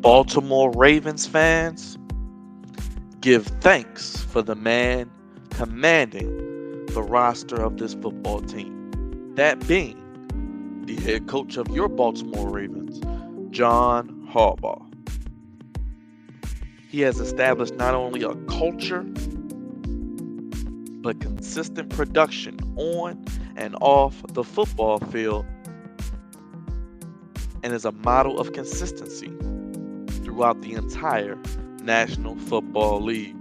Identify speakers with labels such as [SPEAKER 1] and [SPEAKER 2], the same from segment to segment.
[SPEAKER 1] Baltimore Ravens fans, give thanks for the man commanding the roster of this football team. That being the head coach of your Baltimore Ravens, John Harbaugh. He has established not only a culture, but consistent production on and off the football field, and is a model of consistency throughout the entire National Football League.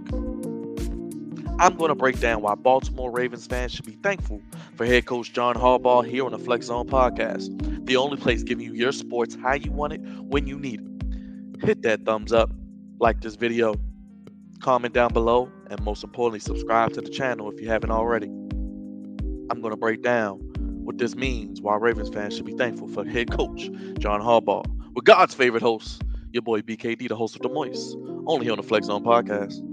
[SPEAKER 1] I'm going to break down why Baltimore Ravens fans should be thankful for head coach John Harbaugh here on the Flex Zone podcast, the only place giving you your sports how you want it, when you need it. Hit that thumbs up, like this video, comment down below, and most importantly, subscribe to the channel if you haven't already. I'm going to break down what this means, why Ravens fans should be thankful for head coach John Harbaugh, with God's favorite host, your boy BKD, the host of The Moist, only here on the Flex Zone podcast.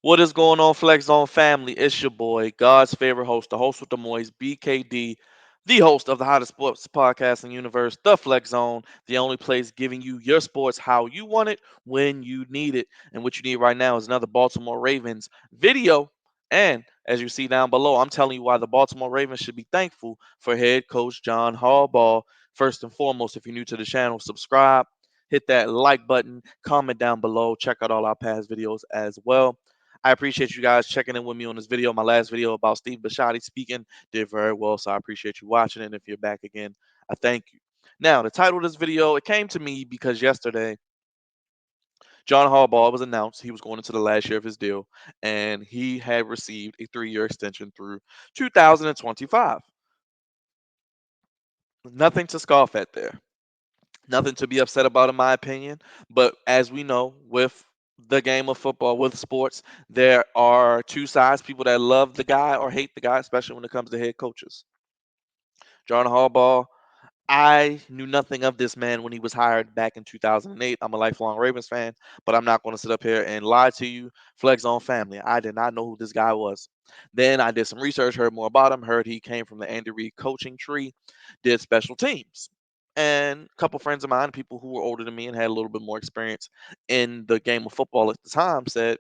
[SPEAKER 1] What is going on, Flex Zone family? It's your boy, God's favorite host, the host with the Moist, BKD, the host of the hottest sports podcast in the universe, the Flex Zone, the only place giving you your sports how you want it, when you need it. And what you need right now is another Baltimore Ravens video. And as you see down below, I'm telling you why the Baltimore Ravens should be thankful for head coach John Harbaugh. First and foremost, if you're new to the channel, subscribe, hit that like button, comment down below, check out all our past videos as well. I appreciate you guys checking in with me on this video. My last video about Steve Bisciotti speaking did very well, so I appreciate you watching it. And if you're back again, I thank you. Now, the title of this video, it came to me because yesterday, John Harbaugh was announced he was going into the last year of his deal, and he had received a 3-year extension through 2025. Nothing to scoff at there. Nothing to be upset about, in my opinion. But as we know, with the game of football, with sports, there are two sides: people that love the guy or hate the guy, especially when it comes to head coaches. John Harbaugh, I knew nothing of this man when he was hired back in 2008. I'm a lifelong Ravens fan, but I'm not going to sit up here and lie to you. Flex on family. I did not know who this guy was. Then I did some research, heard more about him, heard he came from the Andy Reid coaching tree, did special teams. And a couple friends of mine, people who were older than me and had a little bit more experience in the game of football at the time, said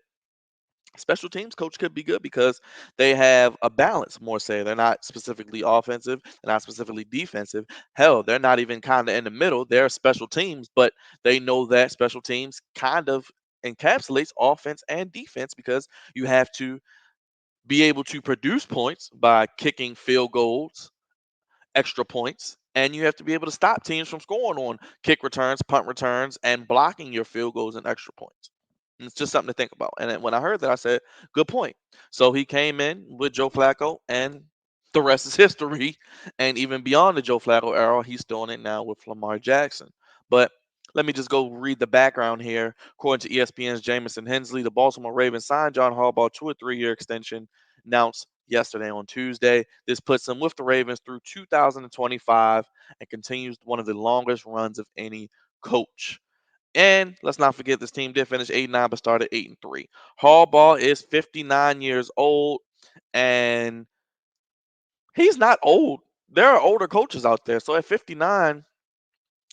[SPEAKER 1] special teams coach could be good because they have a balance, more say. They're not specifically offensive, they're not specifically defensive. Hell, they're not even kind of in the middle. They're special teams, but they know that special teams kind of encapsulates offense and defense because you have to be able to produce points by kicking field goals, extra points, and you have to be able to stop teams from scoring on kick returns, punt returns, and blocking your field goals and extra points. And it's just something to think about. And then when I heard that, I said, good point. So he came in with Joe Flacco, and the rest is history. And even beyond the Joe Flacco era, he's still in it now with Lamar Jackson. But let me just go read the background here. According to ESPN's Jamison Hensley, the Baltimore Ravens signed John Harbaugh to a 3-year extension announced yesterday on Tuesday. This puts him with the Ravens through 2025 and continues one of the longest runs of any coach. And let's not forget, this team did finish 8-9, but started 8-3. Harbaugh is 59 years old, and he's not old. There are older coaches out there. So at 59,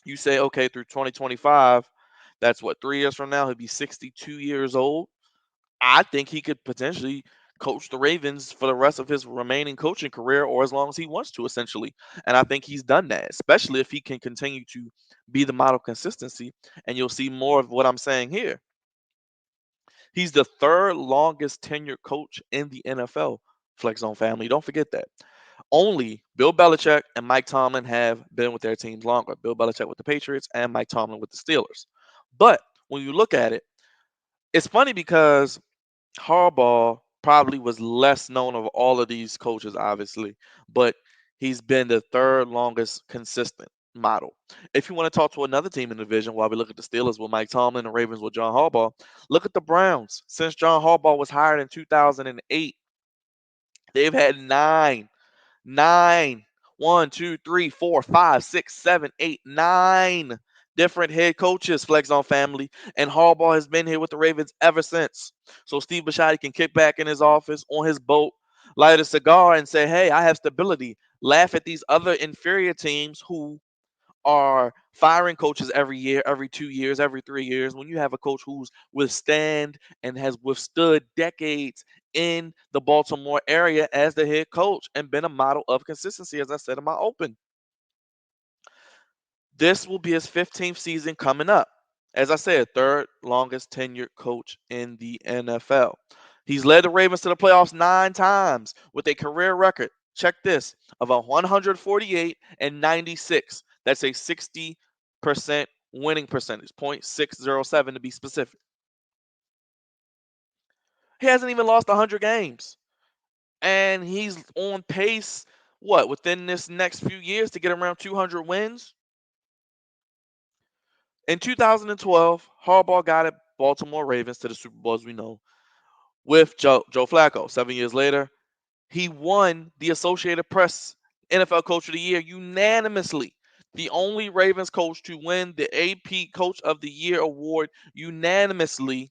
[SPEAKER 1] you say, okay, through 2025, that's what, 3 years from now, he'll be 62 years old. I think he could potentially coach the Ravens for the rest of his remaining coaching career, or as long as he wants to, essentially. And I think he's done that, especially if he can continue to be the model consistency. And you'll see more of what I'm saying here. He's the third longest tenured coach in the NFL, Flex Zone family. Don't forget that. Only Bill Belichick and Mike Tomlin have been with their teams longer. Bill Belichick with the Patriots and Mike Tomlin with the Steelers. But when you look at it, it's funny because Harbaugh probably was less known of all of these coaches, obviously, but he's been the third longest consistent. model. If you want to talk to another team in the division, while we look at the Steelers with Mike Tomlin and Ravens with John Harbaugh, look at the Browns. Since John Harbaugh was hired in 2008, they've had nine, one, two, three, four, five, six, seven, eight, nine different head coaches, Flex on family, and Harbaugh has been here with the Ravens ever since. So Steve Bisciotti can kick back in his office on his boat, light a cigar, and say, "Hey, I have stability." Laugh at these other inferior teams who are firing coaches every year, every 2 years, every 3 years. When you have a coach who's withstand and has withstood decades in the Baltimore area as the head coach and been a model of consistency, as I said in my open. This will be his 15th season coming up. As I said, third longest tenured coach in the NFL. He's led the Ravens to the playoffs 9 times with a career record, check this, of a 148 and 96. That's a 60% winning percentage, 0.607 to be specific. He hasn't even lost 100 games. And he's on pace, what, within this next few years to get around 200 wins? In 2012, Harbaugh got it Baltimore Ravens to the Super Bowl, as we know, with Joe Flacco. 7 years later, he won the Associated Press NFL Coach of the Year unanimously. The only Ravens coach to win the AP Coach of the Year award unanimously,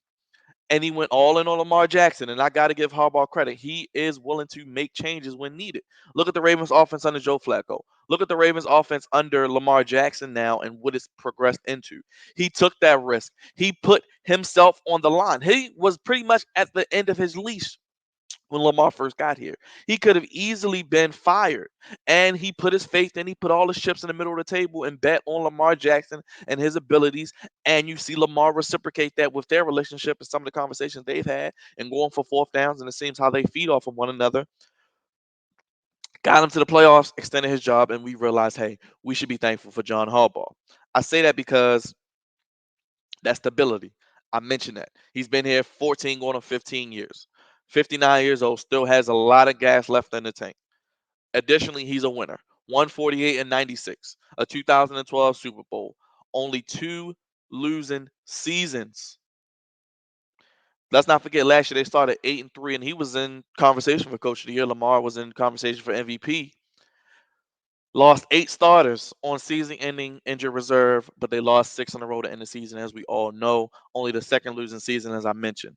[SPEAKER 1] and he went all in on Lamar Jackson. And I got to give Harbaugh credit. He is willing to make changes when needed. Look at the Ravens offense under Joe Flacco. Look at the Ravens offense under Lamar Jackson now and what it's progressed into. He took that risk. He put himself on the line. He was pretty much at the end of his leash when Lamar first got here. He could have easily been fired. And he put his faith in, he put all his chips in the middle of the table and bet on Lamar Jackson and his abilities. And you see Lamar reciprocate that with their relationship and some of the conversations they've had and going for fourth downs. And it seems how they feed off of one another. Got him to the playoffs, extended his job, and we realized, hey, we should be thankful for John Harbaugh. I say that because that stability. I mentioned that. He's been here 14 going on 15 years. 59 years old, still has a lot of gas left in the tank. Additionally, he's a winner. 148 and 96, a 2012 Super Bowl. Only two losing seasons. Let's not forget last year they started 8-3, and he was in conversation for Coach of the Year. Lamar was in conversation for MVP. Lost 8 starters on season-ending injured reserve, but they lost 6 in a row to end the season, as we all know. Only the second losing season, as I mentioned.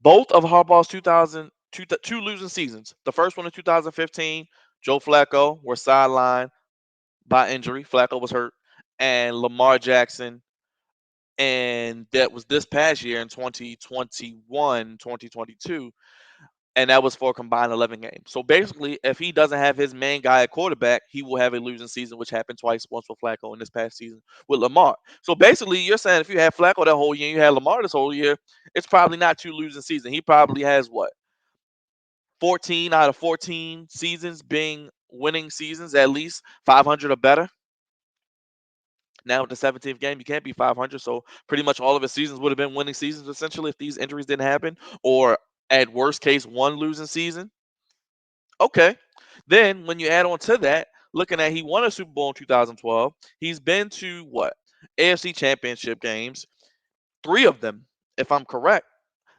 [SPEAKER 1] Both of Harbaugh's two losing seasons. The first one in 2015, Joe Flacco were sidelined by injury. Flacco was hurt, and Lamar Jackson, and that was this past year in 2021, 2022, and that was for a combined 11 games. So basically, if he doesn't have his main guy at quarterback, he will have a losing season, which happened twice, once with Flacco and this past season with Lamar. So basically, you're saying if you had Flacco that whole year and you had Lamar this whole year, it's probably not two losing seasons. He probably has what, 14 out of 14 seasons being winning seasons, at least 500 or better. Now with the 17th game, you can't be 500. So pretty much all of his seasons would have been winning seasons essentially if these injuries didn't happen, or at worst case, one losing season. Okay. Then when you add on to that, looking at he won a Super Bowl in 2012, he's been to what? AFC Championship games, three of them, if I'm correct.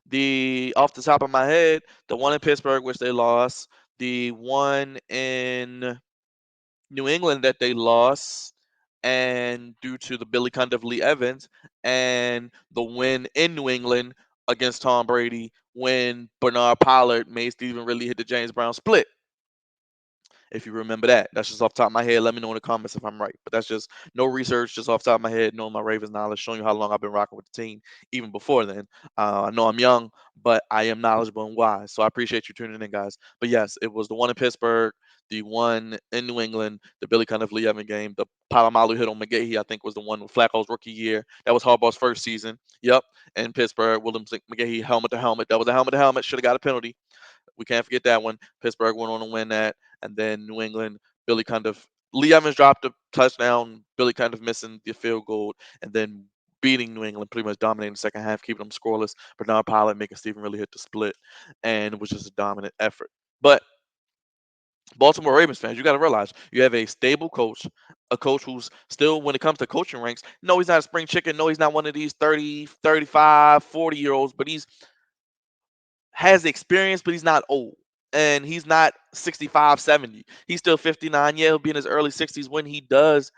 [SPEAKER 1] The off the top of my head, the one in Pittsburgh, which they lost, the one in New England that they lost, and due to the Billy Cundiff Lee Evans, and the win in New England against Tom Brady when Bernard Pollard made Stephen Ridley hit the James Brown split. If you remember that, that's just off the top of my head. Let me know in the comments if I'm right. But that's just no research, just off the top of my head, knowing my Ravens knowledge, showing you how long I've been rocking with the team even before then. I know I'm young, but I am knowledgeable and wise. So I appreciate you tuning in, guys. But yes, it was the one in Pittsburgh, the one in New England, the Billy Cundiff Lee Evans game, the Palomalu hit on McGahee, I think was the one with Flacco's rookie year. That was Harbaugh's first season. Yep. In Pittsburgh, Williams McGahee helmet to helmet. That was a helmet to helmet. Should have got a penalty. We can't forget that one. Pittsburgh went on to win that, and then New England, Billy Cundiff, Lee Evans dropped a touchdown. Billy Cundiff missing the field goal, and then beating New England, pretty much dominating the second half, keeping them scoreless. Bernard Pollard making Stephen really hit the split, and it was just a dominant effort. But Baltimore Ravens fans, you got to realize you have a stable coach, a coach who's still, when it comes to coaching ranks, no, he's not a spring chicken. No, he's not one of these 30, 35, 40-year olds, but he's has experience, but he's not old. And he's not 65, 70. He's still 59. Yeah, he'll be in his early 60s when he does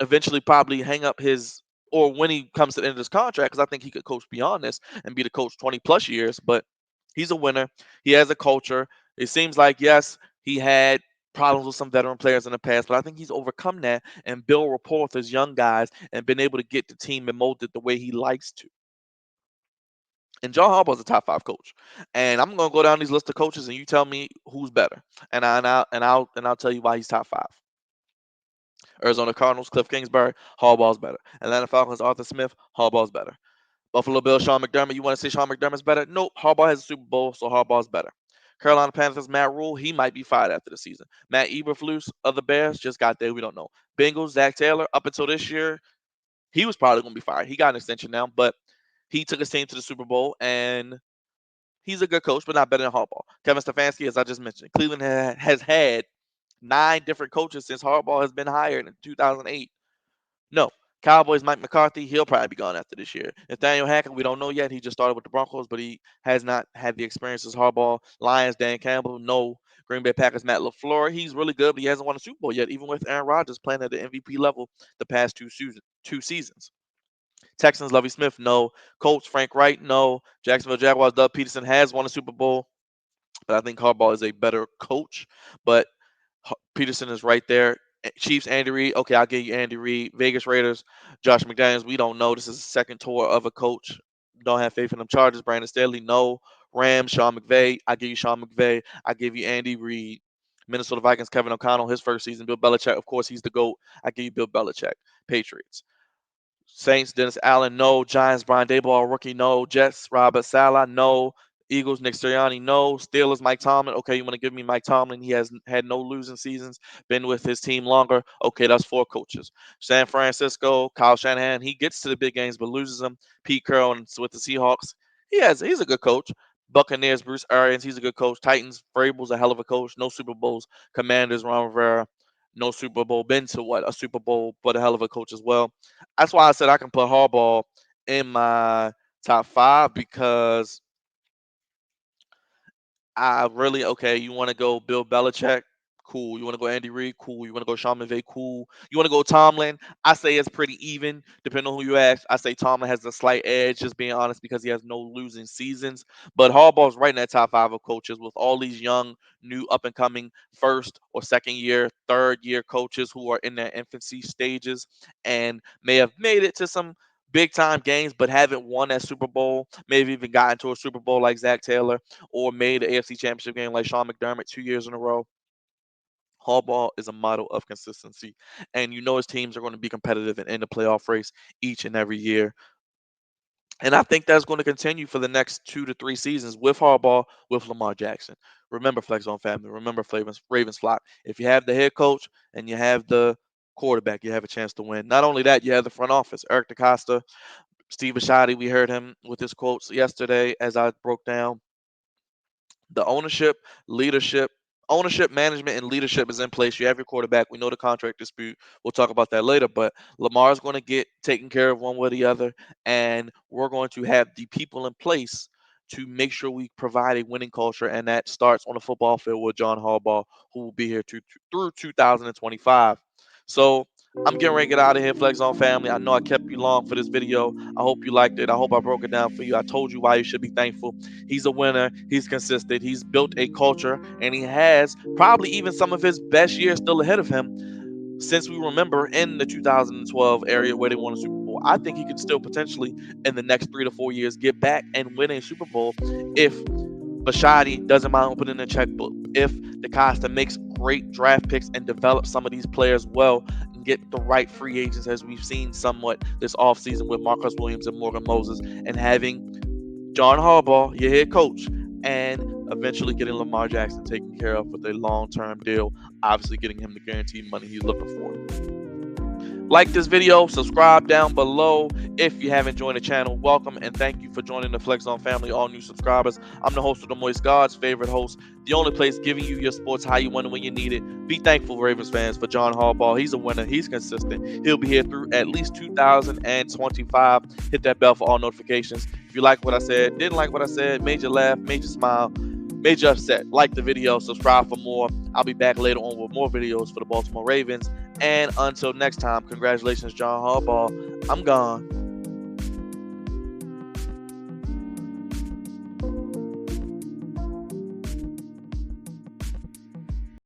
[SPEAKER 1] eventually probably hang up his, or when he comes to the end of his contract, because I think he could coach beyond this and be the coach 20 plus years. But he's a winner. He has a culture. It seems like, yes, he had problems with some veteran players in the past, but I think he's overcome that and built rapport with his young guys and been able to get the team and mold it the way he likes to. And John Harbaugh is a top five coach. And I'm gonna go down these list of coaches, and you tell me who's better. And I'll tell you why he's top five. Arizona Cardinals, Cliff Kingsbury, Harbaugh's better. Atlanta Falcons, Arthur Smith, Harbaugh's better. Buffalo Bills, Sean McDermott. You want to say Sean McDermott's better? Nope. Harbaugh has a Super Bowl, so Harbaugh's better. Carolina Panthers, Matt Rule, he might be fired after the season. Matt Eberflus of the Bears just got there. We don't know. Bengals, Zach Taylor, up until this year, he was probably going to be fired. He got an extension now, but he took his team to the Super Bowl, and he's a good coach, but not better than Harbaugh. Kevin Stefanski, as I just mentioned, Cleveland has had 9 different coaches since Harbaugh has been hired in 2008. No. Cowboys, Mike McCarthy, he'll probably be gone after this year. Nathaniel Hackett, we don't know yet. He just started with the Broncos, but he has not had the experience as Harbaugh. Lions, Dan Campbell, no. Green Bay Packers, Matt LaFleur, he's really good, but he hasn't won a Super Bowl yet, even with Aaron Rodgers playing at the MVP level the past two seasons. Texans, Lovie Smith, no. Colts, Frank Wright, no. Jacksonville Jaguars, Doug Peterson has won a Super Bowl, but I think Harbaugh is a better coach. But Peterson is right there. Chiefs, Andy Reid. Okay, I'll give you Andy Reid. Vegas Raiders, Josh McDaniels. We don't know. This is the second tour of a coach. Don't have faith in them. Chargers, Brandon Staley. No. Rams, Sean McVay. I give you Sean McVay. I give you Andy Reid. Minnesota Vikings, Kevin O'Connell, his first season. Bill Belichick, of course, he's the GOAT. I give you Bill Belichick. Patriots. Saints, Dennis Allen, no. Giants, Brian Daboll, rookie, no. Jets, Robert Saleh, no. Eagles, Nick Sirianni, no. Steelers, Mike Tomlin. Okay, you want to give me Mike Tomlin? He has had no losing seasons, been with his team longer. Okay, that's 4 coaches. San Francisco, Kyle Shanahan, he gets to the big games but loses them. Pete Carroll with the Seahawks, he's a good coach. Buccaneers, Bruce Arians, he's a good coach. Titans, Vrabel's a hell of a coach. No Super Bowls. Commanders, Ron Rivera, no Super Bowl. Been to what? A Super Bowl, but a hell of a coach as well. That's why I said I can put Harbaugh in my top five because I really okay. You want to go Bill Belichick? Cool. You want to go Andy Reid? Cool. You want to go Sean McVay? Cool. You want to go Tomlin? I say it's pretty even, depending on who you ask. I say Tomlin has a slight edge, just being honest, because he has no losing seasons. But Harbaugh's right in that top five of coaches with all these young, new, up and coming first or second year, third year coaches who are in their infancy stages and may have made it to some big time games, but haven't won that Super Bowl. Maybe even gotten to a Super Bowl like Zach Taylor or made the AFC Championship game like Sean McDermott 2 years in a row. Harbaugh is a model of consistency, and you know his teams are going to be competitive and in the playoff race each and every year. And I think that's going to continue for the next 2 to 3 seasons with Harbaugh, with Lamar Jackson. Remember, Flex on Family. Remember, Ravens flock. If you have the head coach and you have the quarterback, you have a chance to win. Not only that, you have the front office. Eric DeCosta, Steve Bisciotti. We heard him with his quotes yesterday as I broke down the ownership, management, and leadership is in place. You have your quarterback. We know the contract dispute. We'll talk about that later. But Lamar's going to get taken care of one way or the other, and we're going to have the people in place to make sure we provide a winning culture, and that starts on the football field with John Harbaugh, who will be here through 2025. So I'm getting ready to get out of here, Flex on Family. I know I kept you long for this video. I hope you liked it. I hope I broke it down for you. I told you why you should be thankful. He's a winner. He's consistent. He's built a culture, and he has probably even some of his best years still ahead of him. Since we remember in the 2012 area where they won a Super Bowl, I think he could still potentially in the next 3 to 4 years get back and win a Super Bowl if Bashadi doesn't mind opening a checkbook, if DeCosta makes great draft picks and develops some of these players well and get the right free agents as we've seen somewhat this offseason with Marcus Williams and Morgan Moses, and having John Harbaugh, your head coach, and eventually getting Lamar Jackson taken care of with a long-term deal, obviously getting him the guaranteed money he's looking for. Like this video, subscribe down below if you haven't joined the channel. Welcome and thank you for joining the Flex Zone family, all new subscribers. I'm the host of the Moist God's favorite host, the only place giving you your sports how you want it when you need it. Be thankful, Ravens fans, for John Harbaugh. He's a winner. He's consistent. He'll be here through at least 2025. Hit that bell for all notifications. If you like what I said, didn't like what I said, made you laugh, made you smile, made you upset, like the video, subscribe for more. I'll be back later on with more videos for the Baltimore Ravens. And until next time, congratulations, John Harbaugh. I'm gone.